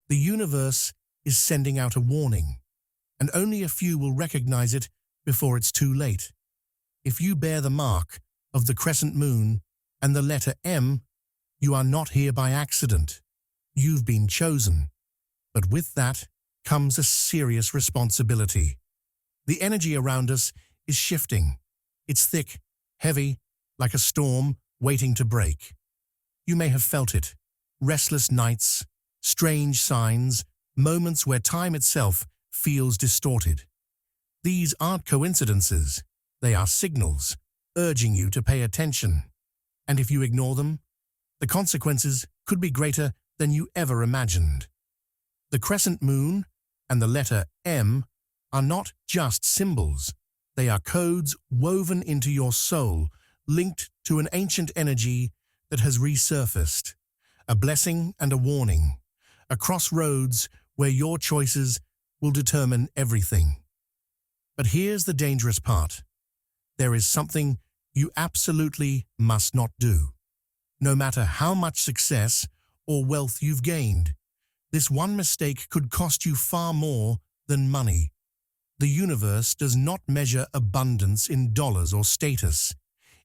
The universe is sending out a warning, and only a few will recognize it before it's too late. If you bear the mark of the crescent moon and the letter M, you are not here by accident. You've been chosen. But with that comes a serious responsibility. The energy around us is shifting. It's thick, heavy, like a storm waiting to break. You may have felt it. Restless nights, strange signs, moments where time itself feels distorted. These aren't coincidences. They are signals, urging you to pay attention. And if you ignore them, the consequences could be greater than you ever imagined. The crescent moon and the letter M are not just symbols. They are codes woven into your soul, linked to an ancient energy that has resurfaced. A blessing and a warning. A crossroads where your choices will determine everything. But here's the dangerous part. There is something you absolutely must not do. No matter how much success or wealth you've gained, this one mistake could cost you far more than money. The universe does not measure abundance in dollars or status.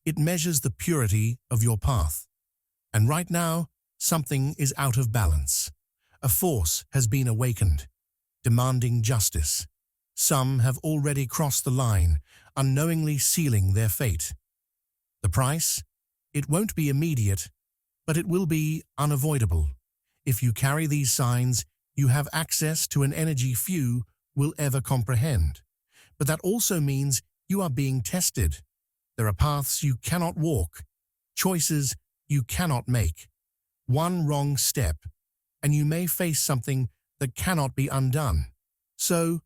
It measures the purity of your path. And right now, something is out of balance. A force has been awakened, demanding justice. Some have already crossed the line, unknowingly sealing their fate. The price? It won't be immediate, but it will be unavoidable. If you carry these signs, you have access to an energy few will ever comprehend. But that also means you are being tested. There are paths you cannot walk, choices you cannot make. One wrong step, and you may face something that cannot be undone. So,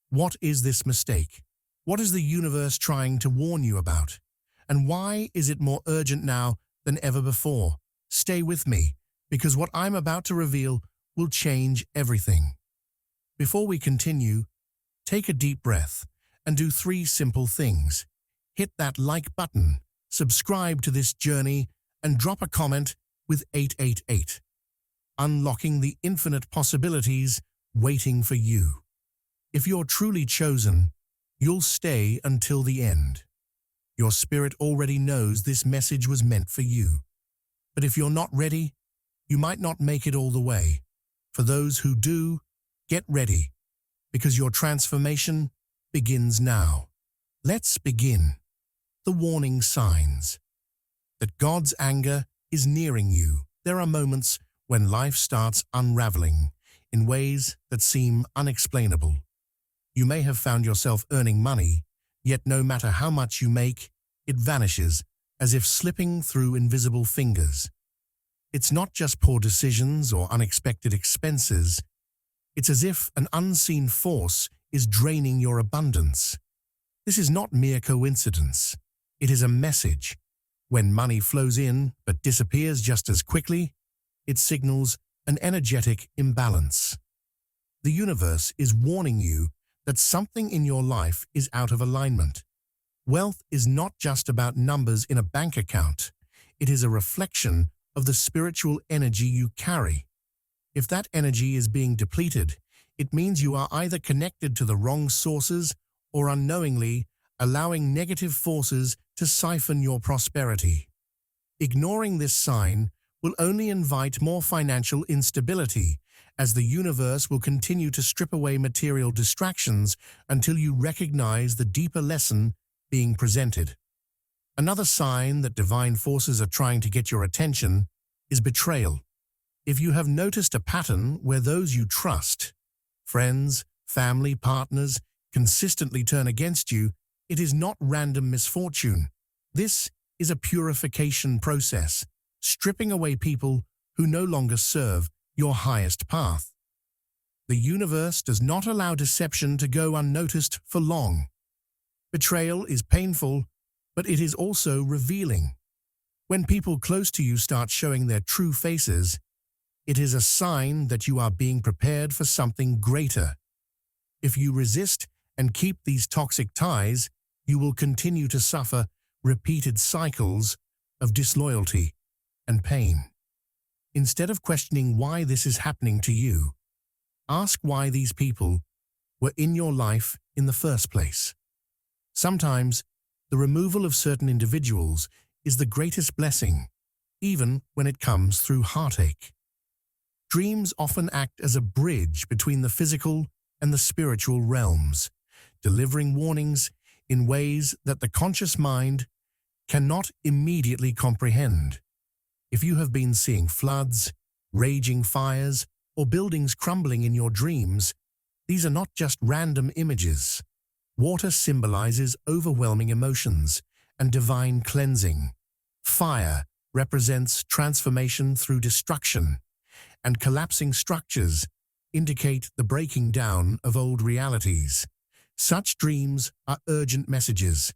what is this mistake? What is the universe trying to warn you about? And why is it more urgent now than ever before? Stay with me, because what I'm about to reveal will change everything. Before we continue, take a deep breath and do 3 simple things. Hit that like button, subscribe to this journey, and drop a comment with 888. Unlocking the infinite possibilities waiting for you. If you're truly chosen, you'll stay until the end. Your spirit already knows this message was meant for you. But if you're not ready, you might not make it all the way. For those who do, get ready, because your transformation begins now. Let's begin. The warning signs. That God's anger is nearing you. There are moments when life starts unraveling in ways that seem unexplainable. You may have found yourself earning money, yet no matter how much you make, it vanishes as if slipping through invisible fingers. It's not just poor decisions or unexpected expenses. It's as if an unseen force is draining your abundance. This is not mere coincidence. It is a message. When money flows in but disappears just as quickly, it signals an energetic imbalance. The universe is warning you that something in your life is out of alignment. Wealth is not just about numbers in a bank account. It is a reflection of the spiritual energy you carry. If that energy is being depleted, it means you are either connected to the wrong sources or unknowingly allowing negative forces to siphon your prosperity. Ignoring this sign will only invite more financial instability, as the universe will continue to strip away material distractions until you recognize the deeper lesson being presented. Another sign that divine forces are trying to get your attention is betrayal. If you have noticed a pattern where those you trust, friends, family, partners, consistently turn against you, it is not random misfortune. This is a purification process, stripping away people who no longer serve your highest path. The universe does not allow deception to go unnoticed for long. Betrayal is painful, but it is also revealing. When people close to you start showing their true faces, it is a sign that you are being prepared for something greater. If you resist and keep these toxic ties, you will continue to suffer repeated cycles of disloyalty and pain. Instead of questioning why this is happening to you, Ask why these people were in your life in the first place. Sometimes, the removal of certain individuals is the greatest blessing, even when it comes through heartache. Dreams often act as a bridge between the physical and the spiritual realms, delivering warnings in ways that the conscious mind cannot immediately comprehend. If you have been seeing floods, raging fires, or buildings crumbling in your dreams, these are not just random images. Water symbolizes overwhelming emotions and divine cleansing. Fire represents transformation through destruction, and collapsing structures indicate the breaking down of old realities. Such dreams are urgent messages.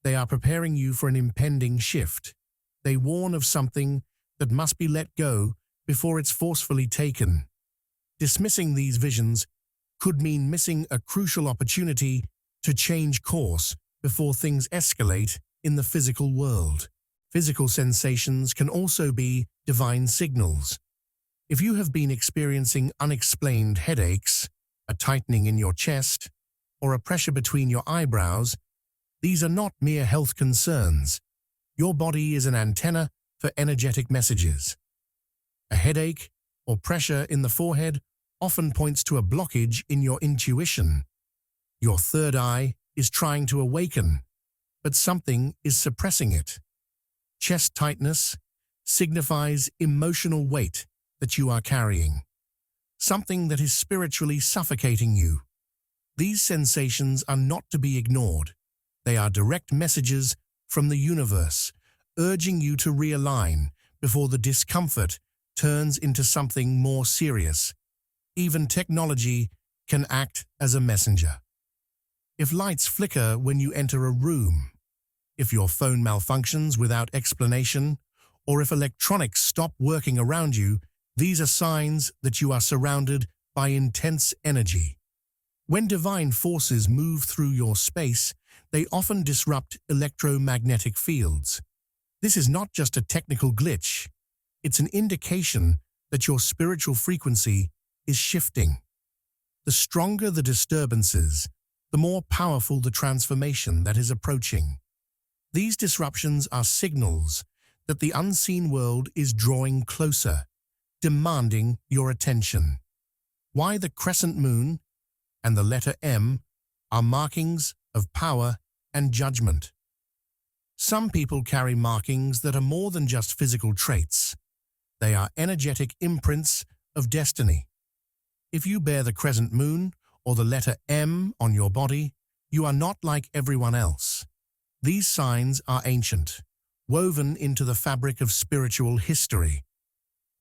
They are preparing you for an impending shift. They warn of something that must be let go before it's forcefully taken. Dismissing these visions could mean missing a crucial opportunity to change course before things escalate in the physical world. Physical sensations can also be divine signals. If you have been experiencing unexplained headaches, a tightening in your chest, or a pressure between your eyebrows, these are not mere health concerns. Your body is an antenna for energetic messages. A headache or pressure in the forehead often points to a blockage in your intuition. Your third eye is trying to awaken, but something is suppressing it. Chest tightness signifies emotional weight that you are carrying, something that is spiritually suffocating you. These sensations are not to be ignored. They are direct messages from the universe, urging you to realign before the discomfort turns into something more serious. Even technology can act as a messenger. If lights flicker when you enter a room, if your phone malfunctions without explanation, or if electronics stop working around you, these are signs that you are surrounded by intense energy. When divine forces move through your space, they often disrupt electromagnetic fields. This is not just a technical glitch. It's an indication that your spiritual frequency is shifting. The stronger the disturbances, the more powerful the transformation that is approaching. These disruptions are signals that the unseen world is drawing closer, demanding your attention. Why the crescent moon and the letter M are markings of power and judgment. Some people carry markings that are more than just physical traits. They are energetic imprints of destiny. If you bear the crescent moon or the letter M on your body, you are not like everyone else. These signs are ancient, woven into the fabric of spiritual history.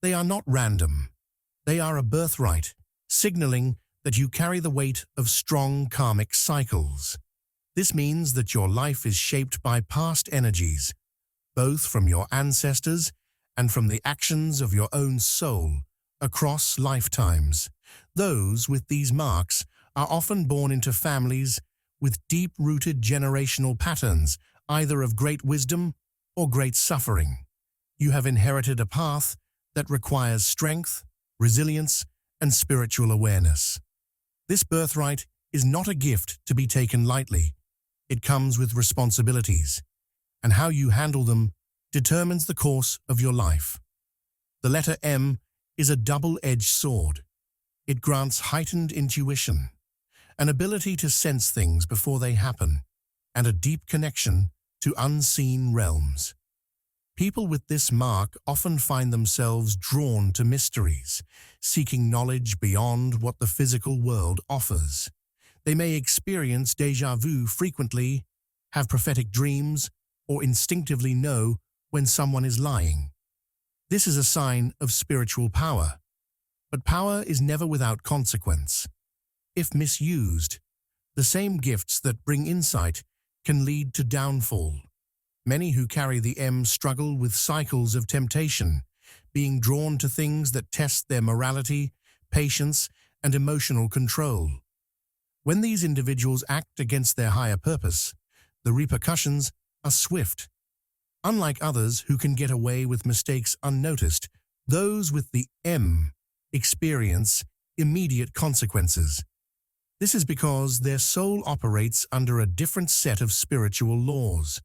They are not random. They are a birthright, signaling that you carry the weight of strong karmic cycles. This means that your life is shaped by past energies, both from your ancestors and from the actions of your own soul across lifetimes. Those with these marks are often born into families with deep-rooted generational patterns, either of great wisdom or great suffering. You have inherited a path that requires strength, resilience, and spiritual awareness. This birthright is not a gift to be taken lightly. It comes with responsibilities, and how you handle them determines the course of your life. The letter M is a double-edged sword. It grants heightened intuition, an ability to sense things before they happen, and a deep connection to unseen realms. People with this mark often find themselves drawn to mysteries, seeking knowledge beyond what the physical world offers. They may experience déjà vu frequently, have prophetic dreams, or instinctively know when someone is lying. This is a sign of spiritual power. But power is never without consequence. If misused, the same gifts that bring insight can lead to downfall. Many who carry the M struggle with cycles of temptation, being drawn to things that test their morality, patience, and emotional control. When these individuals act against their higher purpose, the repercussions are swift. Unlike others who can get away with mistakes unnoticed, those with the M experience immediate consequences. This is because their soul operates under a different set of spiritual laws.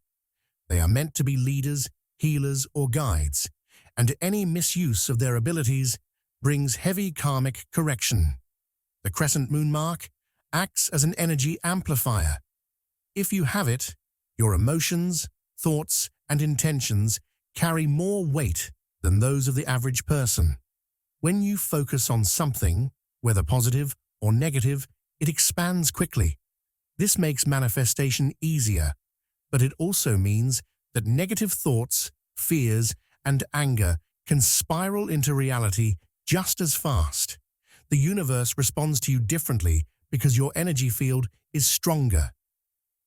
They are meant to be leaders, healers, or guides, and any misuse of their abilities brings heavy karmic correction. The crescent moon mark acts as an energy amplifier. If you have it, your emotions, thoughts, and intentions carry more weight than those of the average person. When you focus on something, whether positive or negative, it expands quickly. This makes manifestation easier, but it also means that negative thoughts, fears, and anger can spiral into reality just as fast. The universe responds to you differently because your energy field is stronger.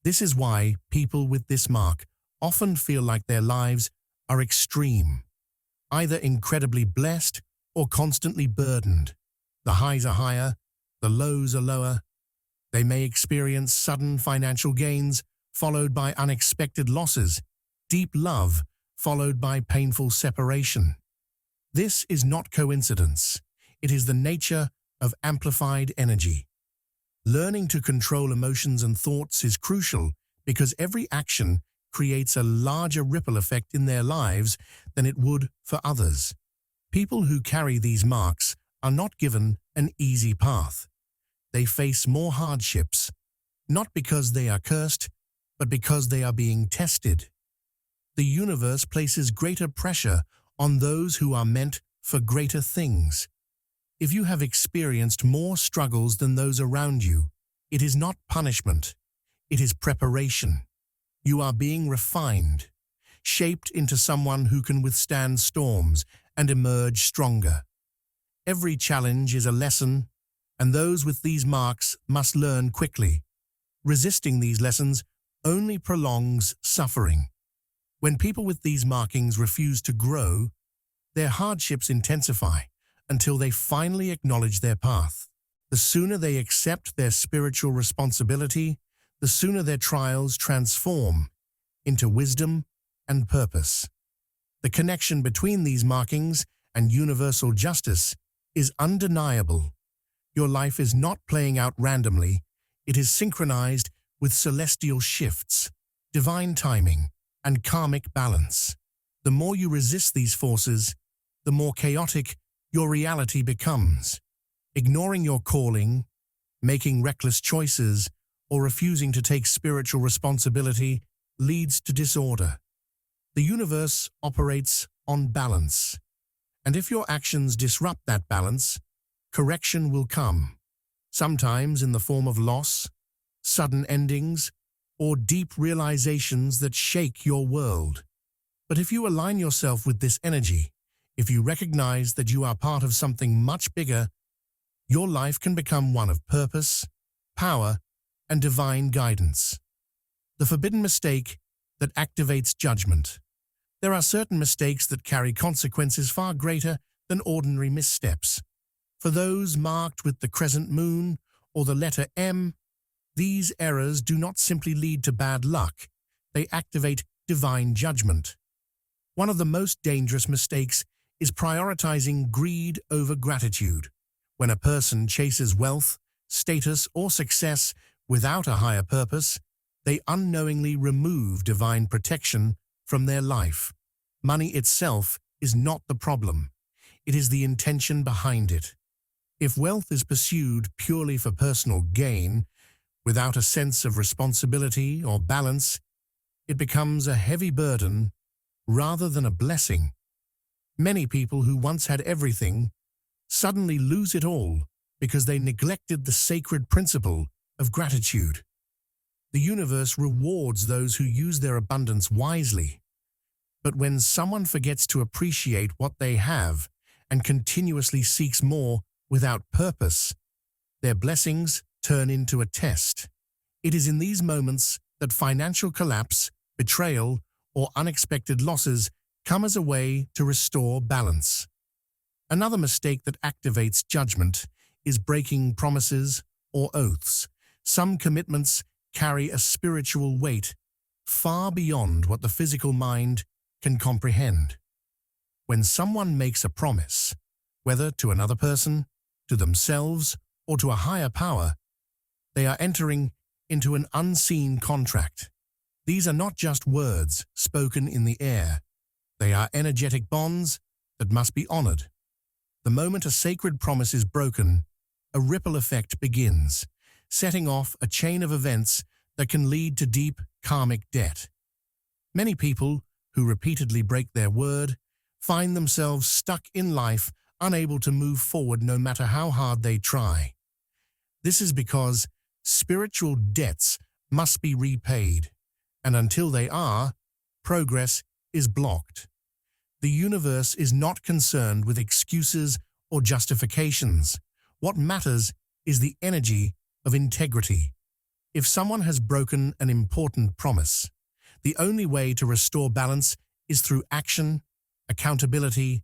This is why people with this mark often feel like their lives are extreme, either incredibly blessed or constantly burdened. The highs are higher, the lows are lower. They may experience sudden financial gains followed by unexpected losses, deep love followed by painful separation. This is not coincidence. It is the nature of amplified energy. Learning to control emotions and thoughts is crucial because every action creates a larger ripple effect in their lives than it would for others. People who carry these marks are not given an easy path. They face more hardships, not because they are cursed, but because they are being tested. The universe places greater pressure on those who are meant for greater things. If you have experienced more struggles than those around you, it is not punishment, it is preparation. You are being refined, shaped into someone who can withstand storms and emerge stronger. Every challenge is a lesson, and those with these marks must learn quickly. Resisting these lessons only prolongs suffering. When people with these markings refuse to grow, their hardships intensify until they finally acknowledge their path. The sooner they accept their spiritual responsibility, the sooner their trials transform into wisdom and purpose. The connection between these markings and universal justice is undeniable. Your life is not playing out randomly. It is synchronized with celestial shifts, divine timing, and karmic balance. The more you resist these forces, the more chaotic your reality becomes. Ignoring your calling, making reckless choices, or refusing to take spiritual responsibility leads to disorder. The universe operates on balance, and if your actions disrupt that balance, correction will come, sometimes in the form of loss, sudden endings, or deep realizations that shake your world. But if you align yourself with this energy, if you recognize that you are part of something much bigger, your life can become one of purpose, power, and divine guidance. The forbidden mistake that activates judgment. There are certain mistakes that carry consequences far greater than ordinary missteps. For those marked with the crescent moon or the letter M, these errors do not simply lead to bad luck, they activate divine judgment. One of the most dangerous mistakes is prioritizing greed over gratitude. When a person chases wealth, status, or success without a higher purpose, they unknowingly remove divine protection from their life. Money itself is not the problem. It is the intention behind it. If wealth is pursued purely for personal gain, without a sense of responsibility or balance, it becomes a heavy burden rather than a blessing. Many people who once had everything suddenly lose it all because they neglected the sacred principle of gratitude. The universe rewards those who use their abundance wisely. But when someone forgets to appreciate what they have and continuously seeks more without purpose, their blessings turn into a test. It is in these moments that financial collapse, betrayal, or unexpected losses come as a way to restore balance. Another mistake that activates judgment is breaking promises or oaths. Some commitments carry a spiritual weight far beyond what the physical mind can comprehend. When someone makes a promise, whether to another person, to themselves, or to a higher power, they are entering into an unseen contract. These are not just words spoken in the air. They are energetic bonds that must be honored. The moment a sacred promise is broken, a ripple effect begins, setting off a chain of events that can lead to deep karmic debt. Many people who repeatedly break their word find themselves stuck in life, unable to move forward no matter how hard they try. This is because spiritual debts must be repaid, and until they are, progress is blocked. The universe is not concerned with excuses or justifications. What matters is the energy of integrity. If someone has broken an important promise, the only way to restore balance is through action, accountability,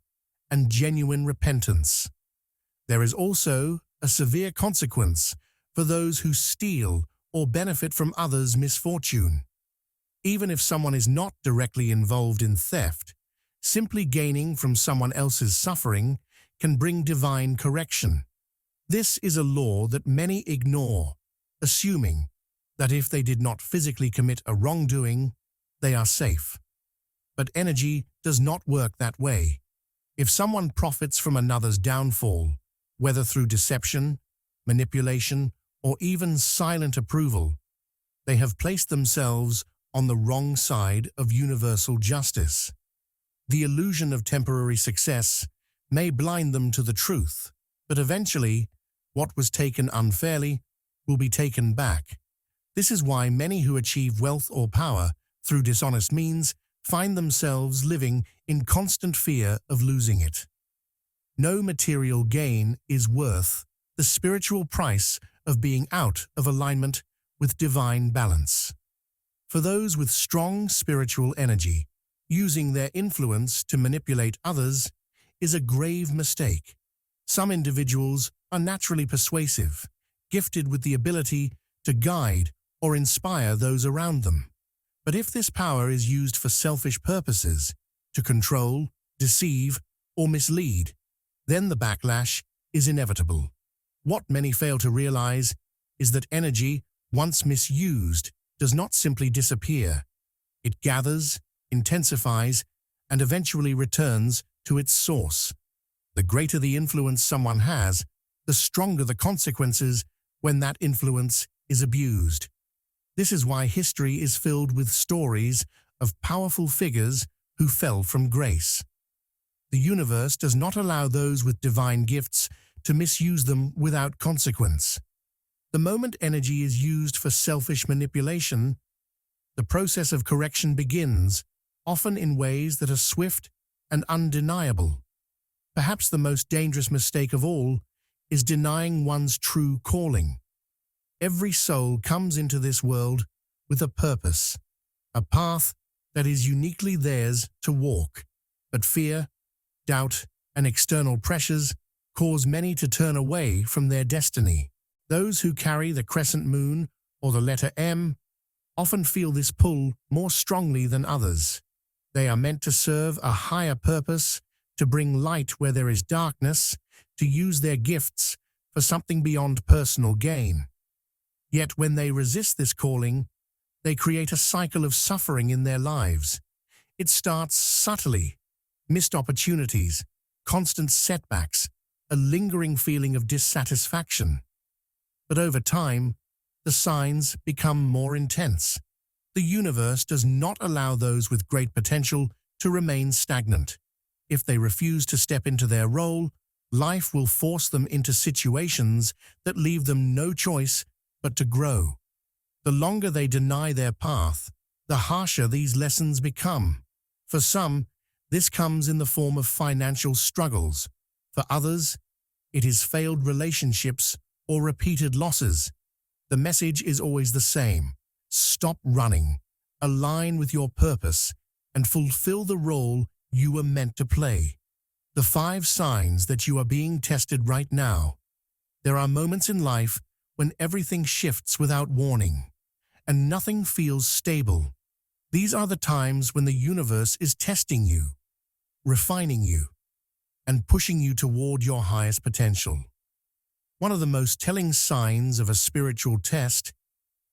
and genuine repentance. There is also a severe consequence for those who steal or benefit from others' misfortune. Even if someone is not directly involved in theft, simply gaining from someone else's suffering can bring divine correction. This is a law that many ignore, assuming that if they did not physically commit a wrongdoing, they are safe. But energy does not work that way. If someone profits from another's downfall, whether through deception, manipulation, or even silent approval, they have placed themselves on the wrong side of universal justice. The illusion of temporary success may blind them to the truth, but eventually, what was taken unfairly will be taken back. This is why many who achieve wealth or power through dishonest means find themselves living in constant fear of losing it. No material gain is worth the spiritual price of being out of alignment with divine balance. For those with strong spiritual energy, using their influence to manipulate others is a grave mistake. Some individuals are naturally persuasive, gifted with the ability to guide or inspire those around them. But if this power is used for selfish purposes, to control, deceive, or mislead, then the backlash is inevitable. What many fail to realize is that energy, once misused, does not simply disappear. It gathers, intensifies, and eventually returns to its source. The greater the influence someone has, the stronger the consequences when that influence is abused. This is why history is filled with stories of powerful figures who fell from grace. The universe does not allow those with divine gifts to misuse them without consequence. The moment energy is used for selfish manipulation, the process of correction begins, often in ways that are swift and undeniable. Perhaps the most dangerous mistake of all is denying one's true calling. Every soul comes into this world with a purpose, a path that is uniquely theirs to walk. But fear, doubt, and external pressures cause many to turn away from their destiny. Those who carry the crescent moon or the letter M often feel this pull more strongly than others. They are meant to serve a higher purpose, to bring light where there is darkness, to use their gifts for something beyond personal gain. Yet when they resist this calling, they create a cycle of suffering in their lives. It starts subtly: missed opportunities, constant setbacks, a lingering feeling of dissatisfaction. But over time, the signs become more intense. The universe does not allow those with great potential to remain stagnant. If they refuse to step into their role, life will force them into situations that leave them no choice but to grow. The longer they deny their path, the harsher these lessons become. For some, this comes in the form of financial struggles. For others, it is failed relationships or repeated losses. The message is always the same: stop running, align with your purpose, and fulfill the role you were meant to play. The 5 signs that you are being tested right now. There are moments in life when everything shifts without warning, and nothing feels stable. These are the times when the universe is testing you, refining you, and pushing you toward your highest potential. One of the most telling signs of a spiritual test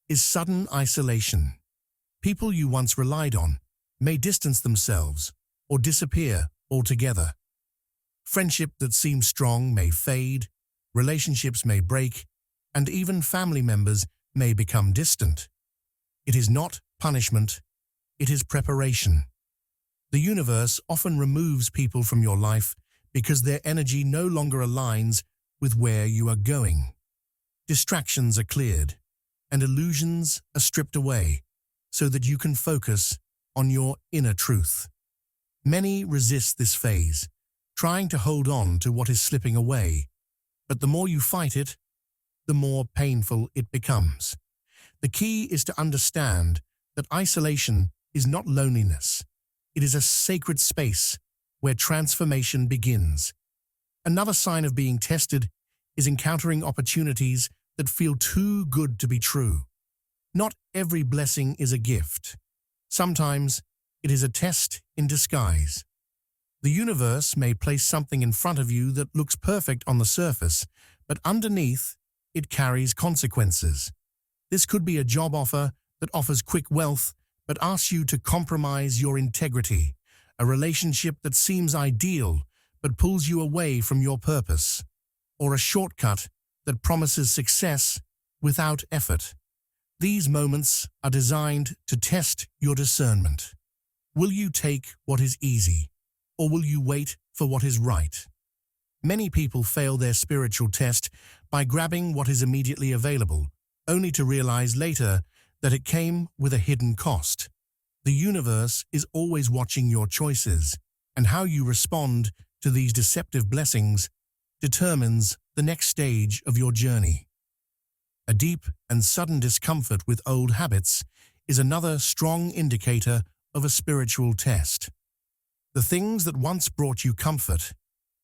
is sudden isolation. People you once relied on may distance themselves or disappear altogether. Friendship that seemed strong may fade, relationships may break, and even family members may become distant. It is not punishment, it is preparation. The universe often removes people from your life because their energy no longer aligns with where you are going. Distractions are cleared, and illusions are stripped away so that you can focus on your inner truth. Many resist this phase, trying to hold on to what is slipping away, but the more you fight it, the more painful it becomes. The key is to understand that isolation is not loneliness. It is a sacred space where transformation begins. Another sign of being tested is encountering opportunities that feel too good to be true. Not every blessing is a gift. Sometimes it is a test in disguise. The universe may place something in front of you that looks perfect on the surface, but underneath, it carries consequences. This could be a job offer that offers quick wealth but asks you to compromise your integrity, a relationship that seems ideal but pulls you away from your purpose, or a shortcut that promises success without effort. These moments are designed to test your discernment. Will you take what is easy, or will you wait for what is right? Many people fail their spiritual test by grabbing what is immediately available, only to realize later that it came with a hidden cost. The universe is always watching your choices, and how you respond to these deceptive blessings determines the next stage of your journey. A deep and sudden discomfort with old habits is another strong indicator of a spiritual test. The things that once brought you comfort,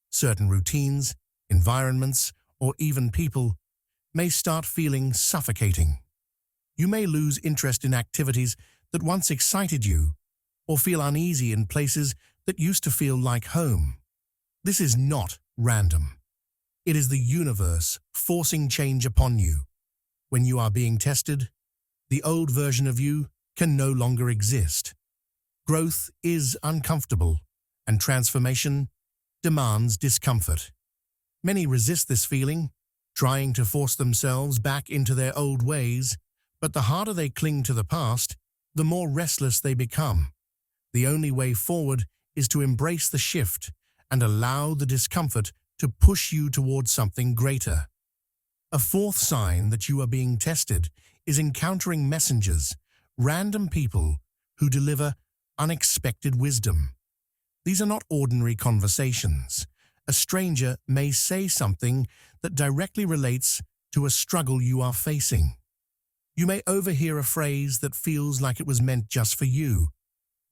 certain routines, environments, or even people, may start feeling suffocating. You may lose interest in activities that once excited you, or feel uneasy in places that used to feel like home. This is not random. It is the universe forcing change upon you. When you are being tested, the old version of you can no longer exist. Growth is uncomfortable, and transformation demands discomfort. Many resist this feeling, trying to force themselves back into their old ways, but the harder they cling to the past, the more restless they become. The only way forward is to embrace the shift and allow the discomfort to push you towards something greater. A fourth sign that you are being tested is encountering messengers, random people who deliver unexpected wisdom. These are not ordinary conversations. A stranger may say something that directly relates to a struggle you are facing. You may overhear a phrase that feels like it was meant just for you.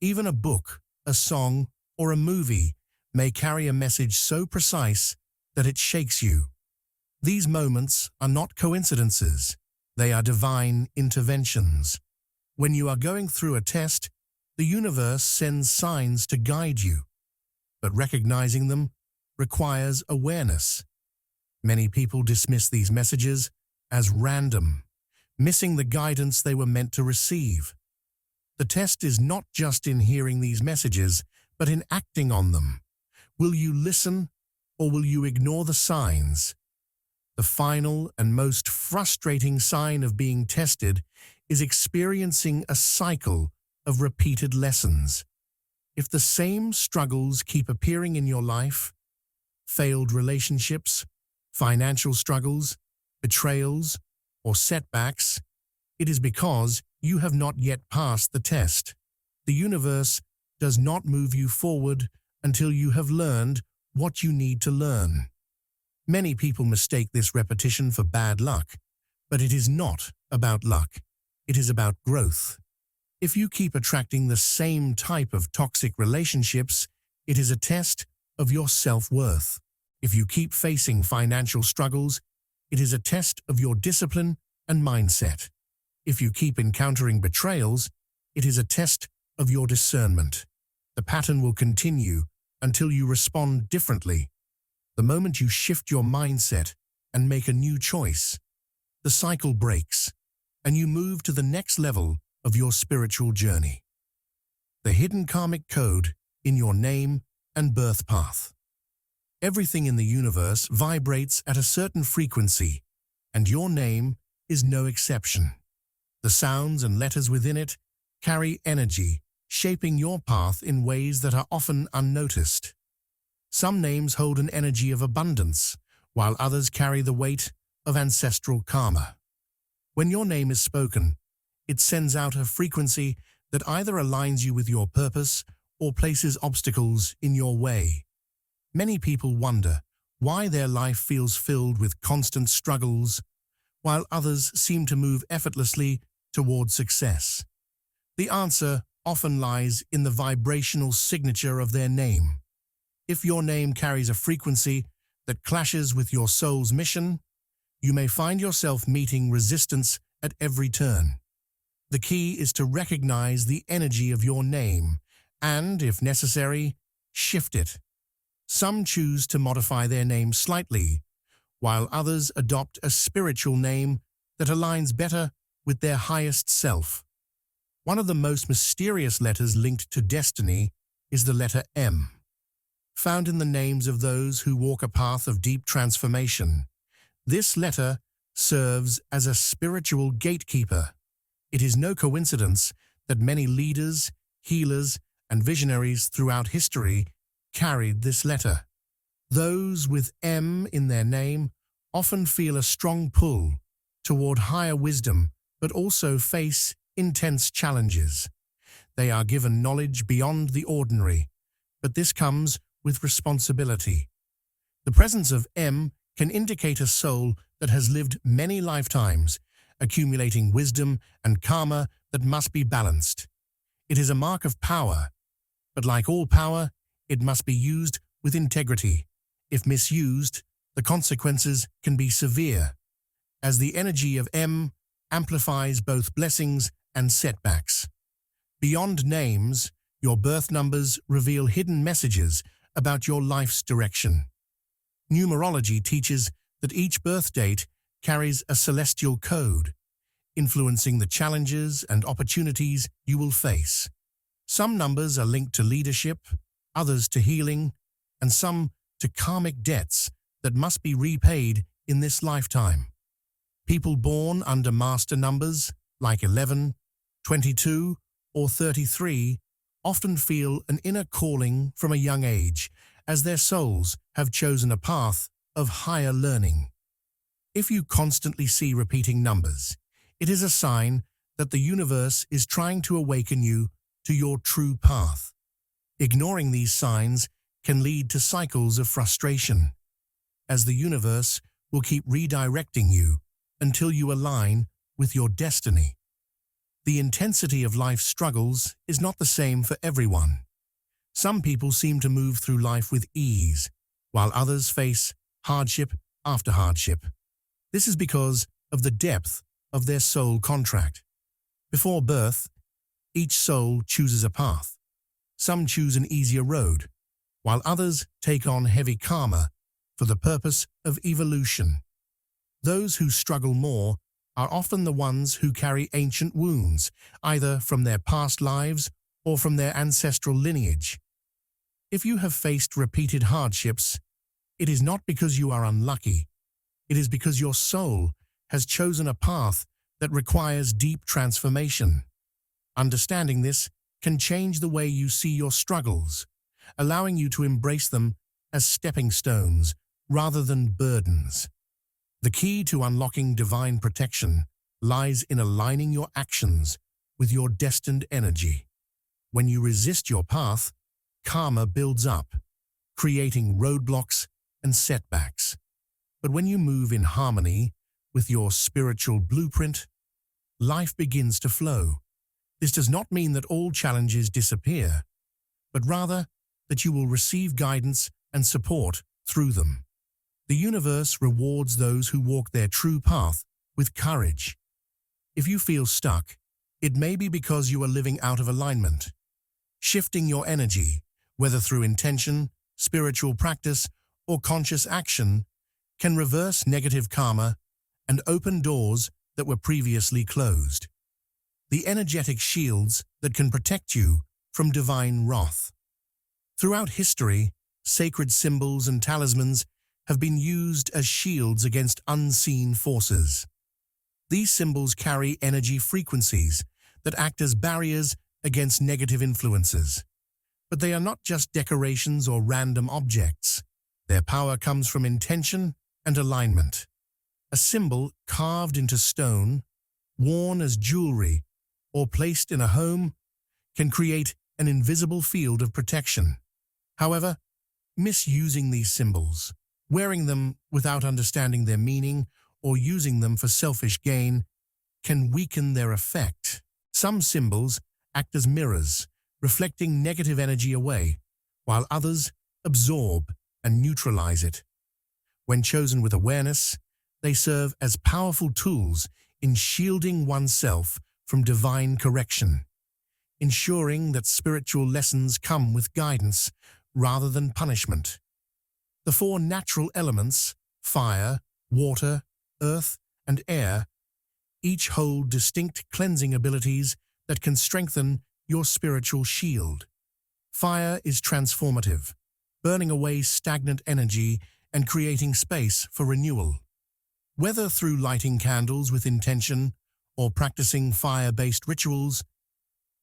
Even a book, a song, or a movie may carry a message so precise that it shakes you. These moments are not coincidences. They are divine interventions. When you are going through a test, the universe sends signs to guide you, but recognizing them requires awareness. Many people dismiss these messages as random, missing the guidance they were meant to receive. The test is not just in hearing these messages, but in acting on them. Will you listen, or will you ignore the signs? The final and most frustrating sign of being tested is experiencing a cycle of repeated lessons. If the same struggles keep appearing in your life, failed relationships, financial struggles, betrayals, or setbacks, it is because you have not yet passed the test. The universe does not move you forward until you have learned what you need to learn. Many people mistake this repetition for bad luck, but it is not about luck. It is about growth. If you keep attracting the same type of toxic relationships, it is a test of your self-worth. If you keep facing financial struggles, it is a test of your discipline and mindset. If you keep encountering betrayals, it is a test of your discernment. The pattern will continue until you respond differently. The moment you shift your mindset and make a new choice, the cycle breaks, and you move to the next level of your spiritual journey. The hidden karmic code in your name and birth path. Everything in the universe vibrates at a certain frequency, and your name is no exception. The sounds and letters within it carry energy, shaping your path in ways that are often unnoticed. Some names hold an energy of abundance, while others carry the weight of ancestral karma. When your name is spoken, it sends out a frequency that either aligns you with your purpose or places obstacles in your way. Many people wonder why their life feels filled with constant struggles, while others seem to move effortlessly toward success. The answer often lies in the vibrational signature of their name. If your name carries a frequency that clashes with your soul's mission, you may find yourself meeting resistance at every turn. The key is to recognize the energy of your name and, if necessary, shift it. Some choose to modify their name slightly, while others adopt a spiritual name that aligns better with their highest self. One of the most mysterious letters linked to destiny is the letter M. Found in the names of those who walk a path of deep transformation, this letter serves as a spiritual gatekeeper. It is no coincidence that many leaders, healers, and visionaries throughout history carried this letter. Those with M in their name often feel a strong pull toward higher wisdom, but also face intense challenges. They are given knowledge beyond the ordinary, but this comes with responsibility. The presence of M can indicate a soul that has lived many lifetimes, accumulating wisdom and karma that must be balanced. It is a mark of power, but like all power, it must be used with integrity. If misused, the consequences can be severe, as the energy of M amplifies both blessings and setbacks. Beyond names, your birth numbers reveal hidden messages about your life's direction. Numerology teaches that each birth date carries a celestial code, influencing the challenges and opportunities you will face. Some numbers are linked to leadership, others to healing, and some to karmic debts that must be repaid in this lifetime. People born under master numbers, like 11, 22, or 33, often feel an inner calling from a young age, as their souls have chosen a path of higher learning. If you constantly see repeating numbers, it is a sign that the universe is trying to awaken you to your true path. Ignoring these signs can lead to cycles of frustration, as the universe will keep redirecting you until you align with your destiny. The intensity of life's struggles is not the same for everyone. Some people seem to move through life with ease, while others face hardship after hardship. This is because of the depth of their soul contract. Before birth, each soul chooses a path. Some choose an easier road, while others take on heavy karma for the purpose of evolution. Those who struggle more are often the ones who carry ancient wounds, either from their past lives or from their ancestral lineage. If you have faced repeated hardships, it is not because you are unlucky. It is because your soul has chosen a path that requires deep transformation. Understanding this can change the way you see your struggles, allowing you to embrace them as stepping stones rather than burdens. The key to unlocking divine protection lies in aligning your actions with your destined energy. When you resist your path, karma builds up, creating roadblocks and setbacks. But when you move in harmony with your spiritual blueprint, life begins to flow. This does not mean that all challenges disappear, but rather that you will receive guidance and support through them. The universe rewards those who walk their true path with courage. If you feel stuck, it may be because you are living out of alignment. Shifting your energy, whether through intention, spiritual practice, or conscious action, can reverse negative karma and open doors that were previously closed. The energetic shields that can protect you from divine wrath. Throughout history, sacred symbols and talismans have been used as shields against unseen forces. These symbols carry energy frequencies that act as barriers against negative influences. But they are not just decorations or random objects. Their power comes from intention and alignment. A symbol carved into stone, worn as jewelry, or placed in a home can create an invisible field of protection. However, misusing these symbols, wearing them without understanding their meaning, or using them for selfish gain can weaken their effect. Some symbols act as mirrors, reflecting negative energy away, while others absorb and neutralize it. When chosen with awareness, they serve as powerful tools in shielding oneself from divine correction, ensuring that spiritual lessons come with guidance rather than punishment. The four natural elements, fire, water, earth, and air, each hold distinct cleansing abilities that can strengthen your spiritual shield. Fire is transformative, burning away stagnant energy and creating space for renewal. Whether through lighting candles with intention or practicing fire-based rituals,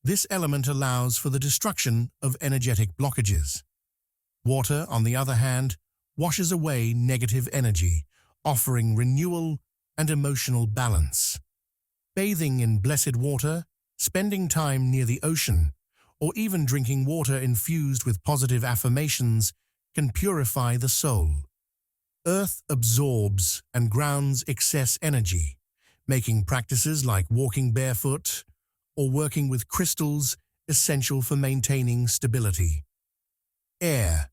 this element allows for the destruction of energetic blockages. Water, on the other hand, washes away negative energy, offering renewal and emotional balance. Bathing in blessed water, spending time near the ocean, or even drinking water infused with positive affirmations can purify the soul. Earth absorbs and grounds excess energy, making practices like walking barefoot or working with crystals essential for maintaining stability. Air,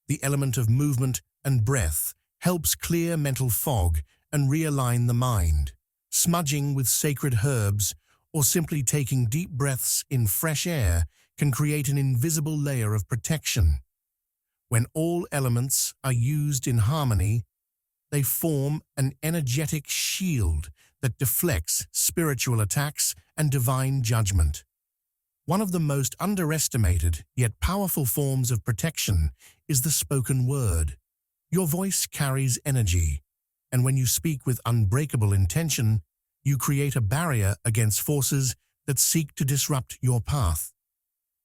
the element of movement and breath, helps clear mental fog and realign the mind. Smudging with sacred herbs or simply taking deep breaths in fresh air can create an invisible layer of protection. When all elements are used in harmony, they form an energetic shield that deflects spiritual attacks and divine judgment. One of the most underestimated yet powerful forms of protection is the spoken word. Your voice carries energy, and when you speak with unbreakable intention, you create a barrier against forces that seek to disrupt your path.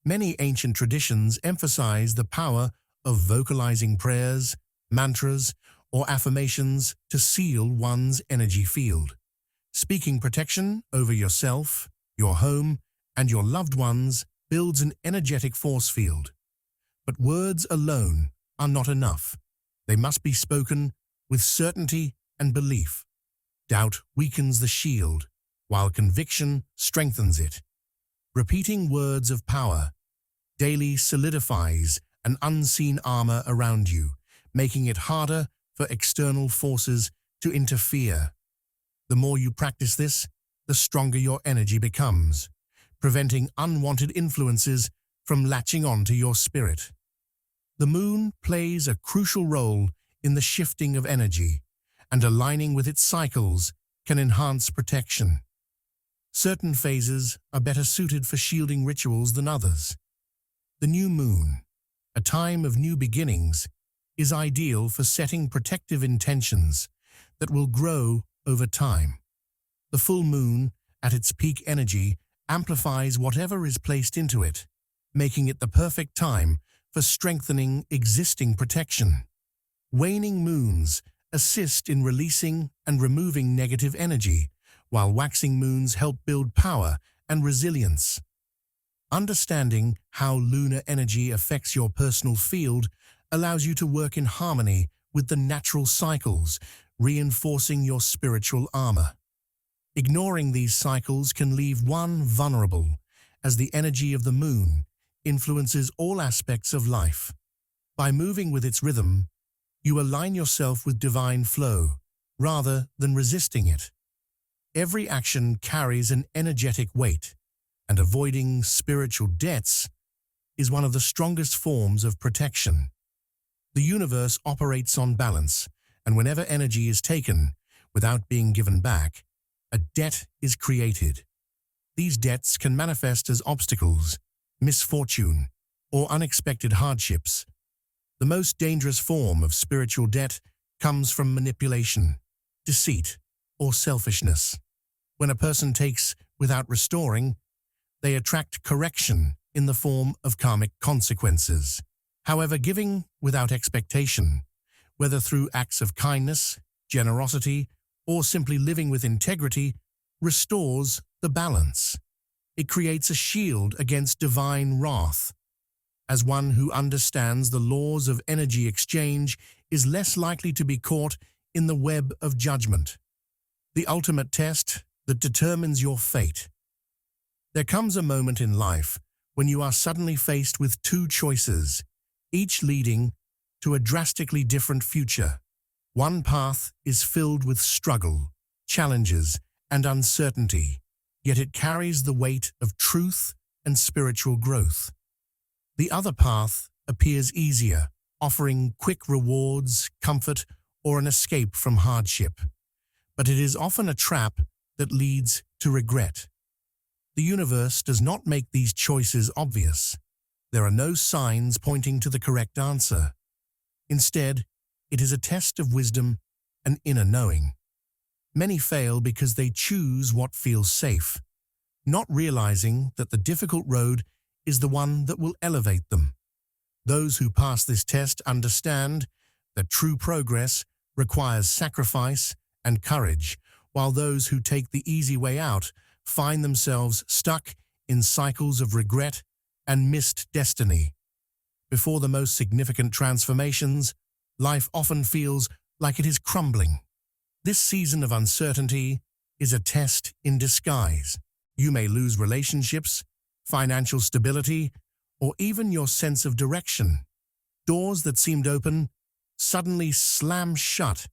Many ancient traditions emphasize the power of vocalizing prayers, mantras, or affirmations to seal one's energy field. Speaking protection over yourself, your home, and your loved ones builds an energetic force field. But words alone are not enough. They must be spoken with certainty and belief. Doubt weakens the shield, while conviction strengthens it. Repeating words of power daily solidifies an unseen armor around you, making it harder for external forces to interfere. The more you practice this, the stronger your energy becomes, preventing unwanted influences from latching onto your spirit. The moon plays a crucial role in the shifting of energy, and aligning with its cycles can enhance protection. Certain phases are better suited for shielding rituals than others. The new moon, a time of new beginnings, is ideal for setting protective intentions that will grow over time. The full moon, at its peak energy, amplifies whatever is placed into it, making it the perfect time for strengthening existing protection. Waning moons assist in releasing and removing negative energy, while waxing moons help build power and resilience. Understanding how lunar energy affects your personal field allows you to work in harmony with the natural cycles, reinforcing your spiritual armor. Ignoring these cycles can leave one vulnerable, as the energy of the moon influences all aspects of life. By moving with its rhythm, you align yourself with divine flow, rather than resisting it. Every action carries an energetic weight, and avoiding spiritual debts is one of the strongest forms of protection. The universe operates on balance, And whenever energy is taken without being given back, a debt is created. These debts can manifest as obstacles, misfortune, or unexpected hardships. The most dangerous form of spiritual debt comes from manipulation, deceit, or selfishness. When a person takes without restoring, they attract correction in the form of karmic consequences. However, giving without expectation, whether through acts of kindness, generosity, or simply living with integrity, restores the balance. It creates a shield against divine wrath. As one who understands the laws of energy exchange is less likely to be caught in the web of judgment. The ultimate test that determines your fate. There comes a moment in life when you are suddenly faced with two choices, each leading to a drastically different future. One path is filled with struggle, challenges, and uncertainty, yet it carries the weight of truth and spiritual growth. The other path appears easier, offering quick rewards, comfort, or an escape from hardship. But it is often a trap that leads to regret. The universe does not make these choices obvious. There are no signs pointing to the correct answer. Instead, it is a test of wisdom and inner knowing. Many fail because they choose what feels safe, not realizing that the difficult road is the one that will elevate them. Those who pass this test understand that true progress requires sacrifice and courage, while those who take the easy way out find themselves stuck in cycles of regret and missed destiny. Before the most significant transformations, life often feels like it is crumbling. This season of uncertainty is a test in disguise. You may lose relationships, financial stability, or even your sense of direction. Doors that seemed open suddenly slam shut,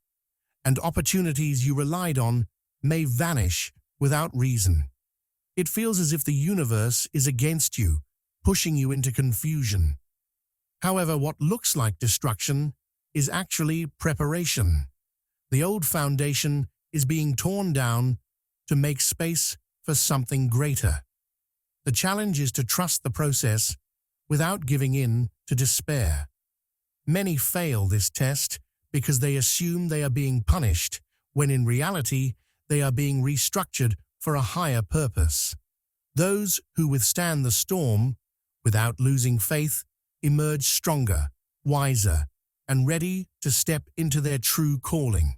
and opportunities you relied on may vanish without reason. It feels as if the universe is against you, pushing you into confusion. However, what looks like destruction is actually preparation. The old foundation is being torn down to make space for something greater. The challenge is to trust the process without giving in to despair. Many fail this test because they assume they are being punished, when in reality, they are being restructured for a higher purpose. Those who withstand the storm without losing faith emerge stronger, wiser, and ready to step into their true calling.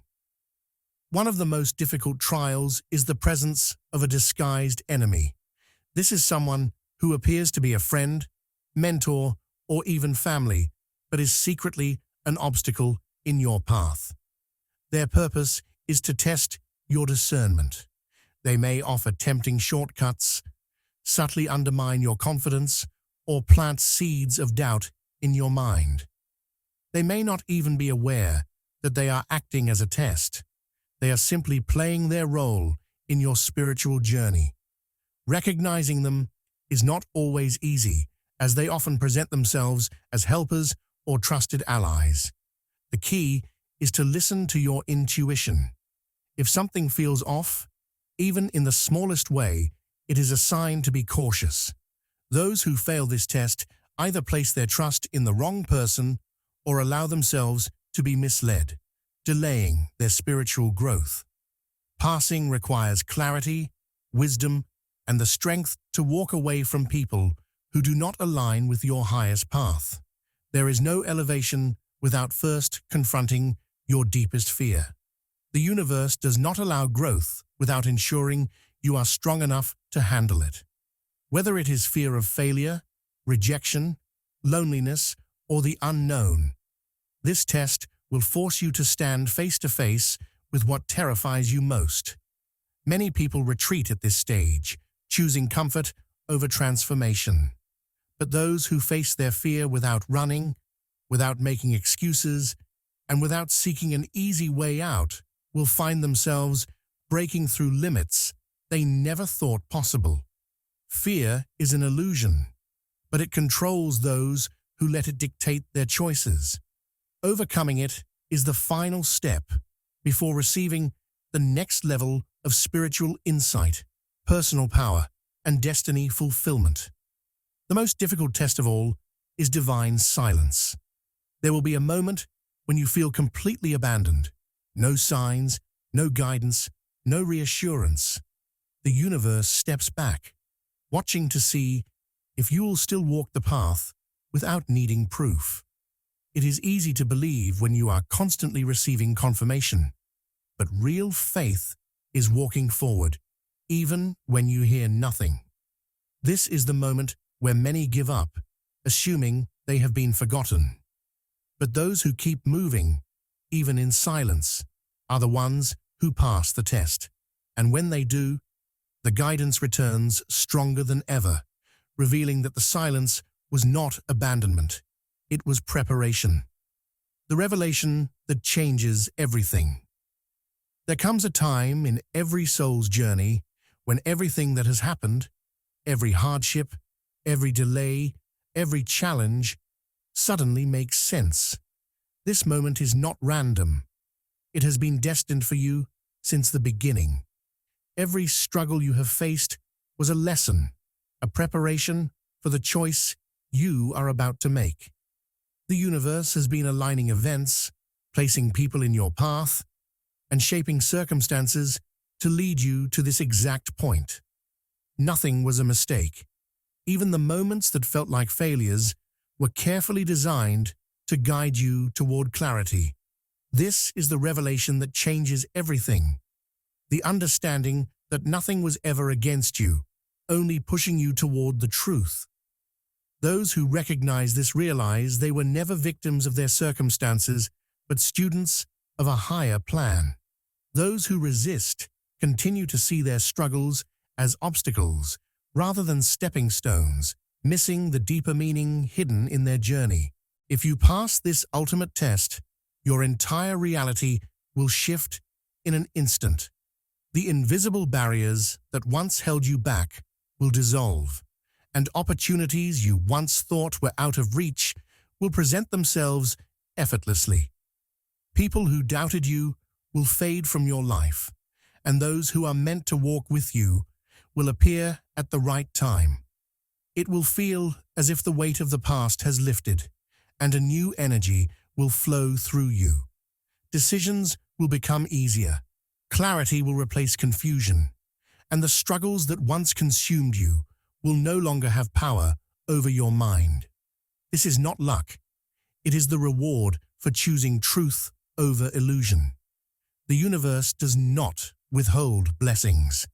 One of the most difficult trials is the presence of a disguised enemy. This is someone who appears to be a friend, mentor, or even family, but is secretly an obstacle in your path. Their purpose is to test your discernment. They may offer tempting shortcuts, subtly undermine your confidence, or plant seeds of doubt in your mind. They may not even be aware that they are acting as a test. They are simply playing their role in your spiritual journey. Recognizing them is not always easy, as they often present themselves as helpers or trusted allies. The key is to listen to your intuition. If something feels off, even in the smallest way, it is a sign to be cautious. Those who fail this test either place their trust in the wrong person or allow themselves to be misled, delaying their spiritual growth. Passing requires clarity, wisdom, and the strength to walk away from people who do not align with your highest path. There is no elevation without first confronting your deepest fear. The universe does not allow growth without ensuring you are strong enough to handle it. Whether it is fear of failure, rejection, loneliness, or the unknown, this test will force you to stand face to face with what terrifies you most. Many people retreat at this stage, choosing comfort over transformation. But those who face their fear without running, without making excuses, and without seeking an easy way out will find themselves breaking through limits they never thought possible. Fear is an illusion, but it controls those who let it dictate their choices. Overcoming it is the final step before receiving the next level of spiritual insight, personal power, and destiny fulfillment. The most difficult test of all is divine silence. There will be a moment when you feel completely abandoned. No signs, no guidance, no reassurance. The universe steps back, watching to see if you will still walk the path without needing proof. It is easy to believe when you are constantly receiving confirmation, but real faith is walking forward, even when you hear nothing. This is the moment where many give up, assuming they have been forgotten. But those who keep moving, even in silence, are the ones who pass the test. And when they do, the guidance returns stronger than ever, revealing that the silence was not abandonment. It was preparation. The revelation that changes everything. There comes a time in every soul's journey when everything that has happened, every hardship, every delay, every challenge, suddenly makes sense. This moment is not random. It has been destined for you since the beginning. Every struggle you have faced was a lesson, a preparation for the choice you are about to make. The universe has been aligning events, placing people in your path, and shaping circumstances to lead you to this exact point. Nothing was a mistake. Even the moments that felt like failures were carefully designed to guide you toward clarity. This is the revelation that changes everything. The understanding that nothing was ever against you, only pushing you toward the truth. Those who recognize this realize they were never victims of their circumstances, but students of a higher plan. Those who resist continue to see their struggles as obstacles rather than stepping stones, missing the deeper meaning hidden in their journey. If you pass this ultimate test, your entire reality will shift in an instant. The invisible barriers that once held you back will dissolve, and opportunities you once thought were out of reach will present themselves effortlessly. People who doubted you will fade from your life, and those who are meant to walk with you will appear at the right time. It will feel as if the weight of the past has lifted, and a new energy will flow through you. Decisions will become easier, clarity will replace confusion, and the struggles that once consumed you will no longer have power over your mind. This is not luck. It is the reward for choosing truth over illusion. The universe does not withhold blessings.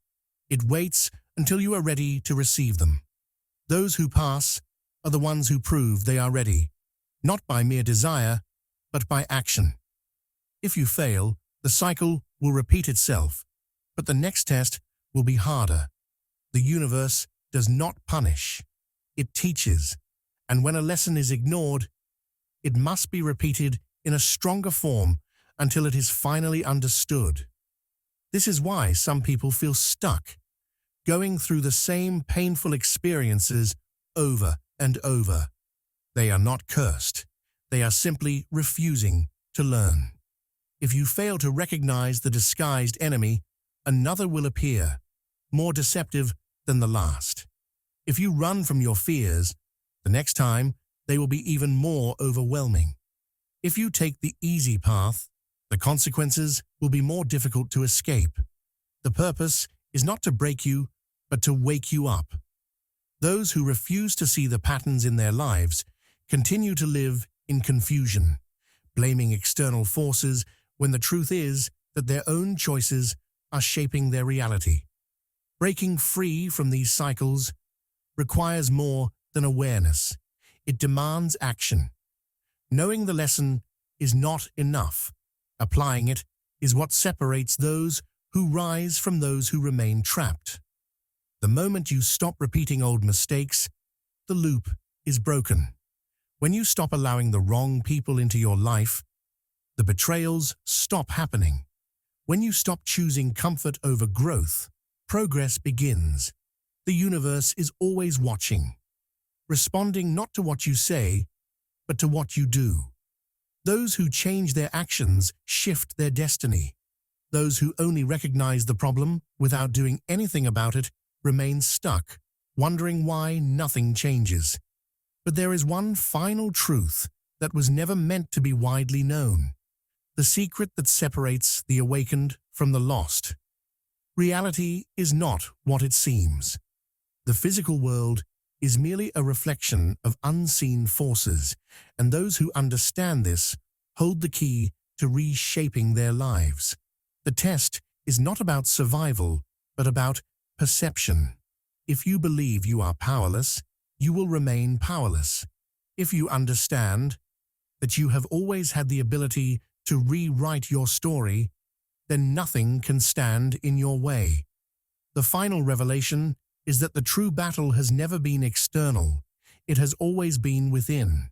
It waits until you are ready to receive them. Those who pass are the ones who prove they are ready, not by mere desire, but by action. If you fail, the cycle will repeat itself, but the next test will be harder. The universe does not punish. It teaches, and when a lesson is ignored, it must be repeated in a stronger form until it is finally understood. This is why some people feel stuck, going through the same painful experiences over and over. They are not cursed. They are simply refusing to learn. If you fail to recognize the disguised enemy, another will appear, more deceptive than the last. If you run from your fears, the next time they will be even more overwhelming. If you take the easy path, the consequences will be more difficult to escape. The purpose is not to break you, but to wake you up. Those who refuse to see the patterns in their lives continue to live in confusion, blaming external forces when the truth is that their own choices are shaping their reality. Breaking free from these cycles requires more than awareness. It demands action. Knowing the lesson is not enough. Applying it is what separates those who rise from those who remain trapped. The moment you stop repeating old mistakes, the loop is broken. When you stop allowing the wrong people into your life, the betrayals stop happening. When you stop choosing comfort over growth, progress begins. The universe is always watching, responding not to what you say, but to what you do. Those who change their actions shift their destiny. Those who only recognize the problem without doing anything about it remain stuck, wondering why nothing changes. But there is one final truth that was never meant to be widely known, the secret that separates the awakened from the lost. Reality is not what it seems. The physical world is merely a reflection of unseen forces, and those who understand this hold the key to reshaping their lives. The test is not about survival, but about perception. If you believe you are powerless, you will remain powerless. If you understand that you have always had the ability to rewrite your story, then nothing can stand in your way. The final revelation is that the true battle has never been external. It has always been within.